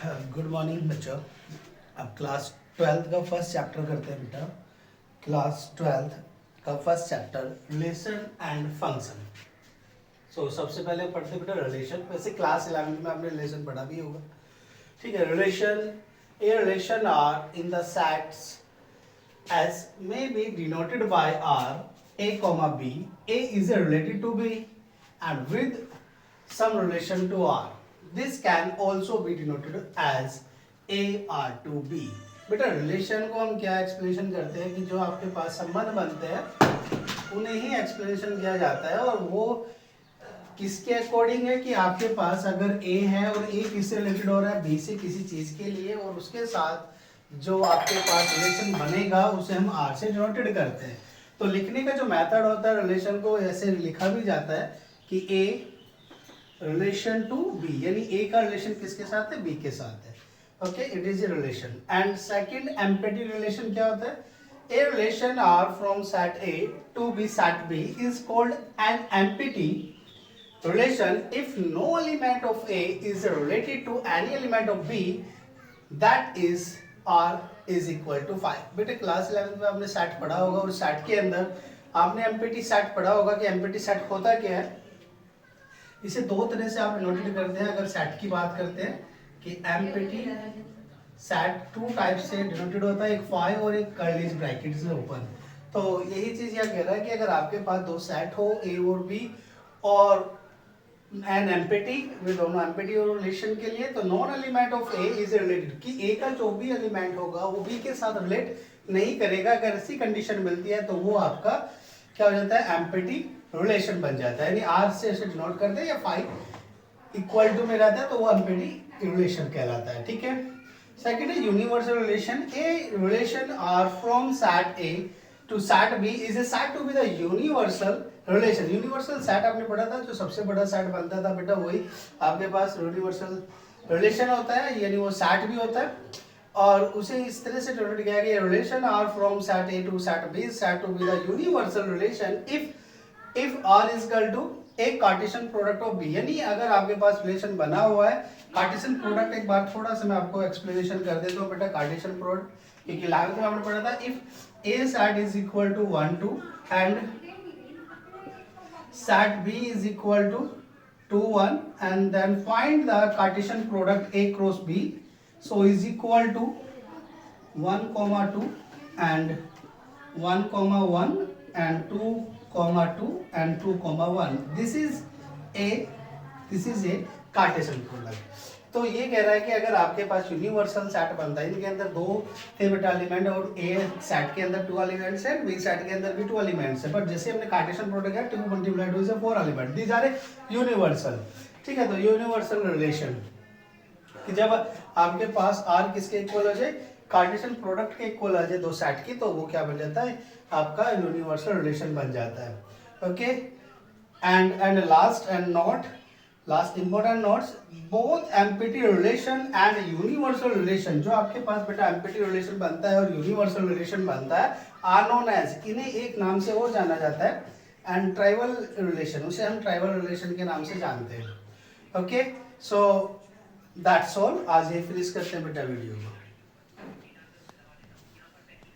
Good morning बच्चों। अब class 12th का फर्स्ट चैप्टर करते हैं बेटा। क्लास 12th का first chapter relation and function. So सबसे पहले पढ़ते बेटा रिलेशन। वैसे क्लास 11th में आपने रिलेशन पढ़ा भी होगा, ठीक है। Relation R in the sets S may be denoted by R a comma b. A is related to b and with some relation to r. This can also be denoted as a r to b. बेटा relation को हम क्या explanation करते हैं कि जो आपके पास संबंध बनते हैं उन्हें ही एक्सप्लेनेशन किया जाता है, और वो किसके अकॉर्डिंग है कि आपके पास अगर a है और a किससे रिलेटेड हो रहा है, b से किसी चीज के लिए, और उसके साथ जो आपके पास रिलेशन बनेगा उसे हम r से डिनोटेड करते हैं। तो लिखने का जो मेथड होता है रिलेशन को ऐसे लिखा भी जाता है कि a रिलेशन टू b, यानी a का रिलेशन किसके साथ है, b के साथ है। Okay, it is a relation. And second empty relation क्या होता है? A relation are from set a to b set b is called an empty relation if no element of A is related to any element of B, that is R is equal to 5। बेटे class 11 में आपने set पढ़ा होगा, और set के अंदर आपने empty set पढ़ा होगा कि एम्पटी सेट होता क्या है। इसे दो तरह से आप नोटेट करते हैं अगर सेट की बात करते हैं कि एम्पटी सेट टू टाइप से डिनोटेड होता है, एक 5 और एक कर्लीज ब्रैकेट से ओपन। तो यही चीज यह कह रहा है कि अगर आपके पास दो सेट हो A और B और एन एम्पटी, वे दोनों एम्पटी और रिलेशन के लिए, तो non element of A is related कि ए का जो भी एलिमेंट होगा वो बी के साथ रिलेट नहीं करेगा। अगर ऐसी कंडीशन मिलती है तो वो आपका क्या हो जाता है, एम्पटी रिलेशन बन जाता है। यानी आर से ऐसे डिनोट करते हैं या 5 इक्वल टू में रहता है तो वो एम्पटी रिलेशन कहलाता है, ठीक है। सेकंड है universal relation. A relation are from set A to set B is a set to B the universal relation. Universal set आपने पढ़ा था, जो सबसे बड़ा सेट बनता था बेटा वही आपके पास यूनिवर्सल रिलेशन होता है, यानी वो सेट भी होता है। और उसे इस तरह से डिनोट किया गया, relation are from set A to set B set to B the universal relation if R is equal to A Cartesian product of B. यानी अगर आपके पास रिलेशन बना हुआ है कार्टेशियन प्रोडक्ट, एक बार थोड़ा सा मैं आपको एक्सप्लेनेशन कर देता हूँ बेटा कार्टेशियन प्रोडक्ट, क्योंकि लास्ट में आपने पढ़ा था if a set is equal to 1 2 and set B is equal to 2 1, and then find the Cartesian product A cross B, so is equal to 1 comma 2 and 1 comma 1 and 2 comma 2 and 2 comma 1। this is a Cartesian product। तो ये कह रहा है कि अगर आपके पास universal set बनता है, इनके अंदर दो थे बेटा एलिमेंट, और ए सेट के अंदर 2 एलिमेंट्स है, बी सेट के अंदर भी 2 एलिमेंट्स है, बट जैसे हमने कार्टेशियन प्रोडक्ट है 2 मल्टीप्लाई 2 से 4 एलिमेंट, दीज आर यूनिवर्सल, ठीक है। तो यूनिवर्सल रिलेशन कि जब आपके पास आर किसके इक्वल हो जाए, कार्टेशियन प्रोडक्ट के इक्वल आ जाए दो सेट की, तो वो क्या बन जाता है, आपका यूनिवर्सल रिलेशन बन जाता है। Okay, and last important notes, both empty relation and universal relation, जो आपके पास बेटा एम्पटी रिलेशन बनता है और यूनिवर्सल रिलेशन बनता है, आर नोन एज, इन्हें एक नाम से और जाना जाता है, एंड ट्राइवल रिलेशन, उसे हम ट्राइवल रिलेशन के नाम से जानते हैं। Okay, so that's all. आज ये फिनिश करते हैं बेटा वीडियो को।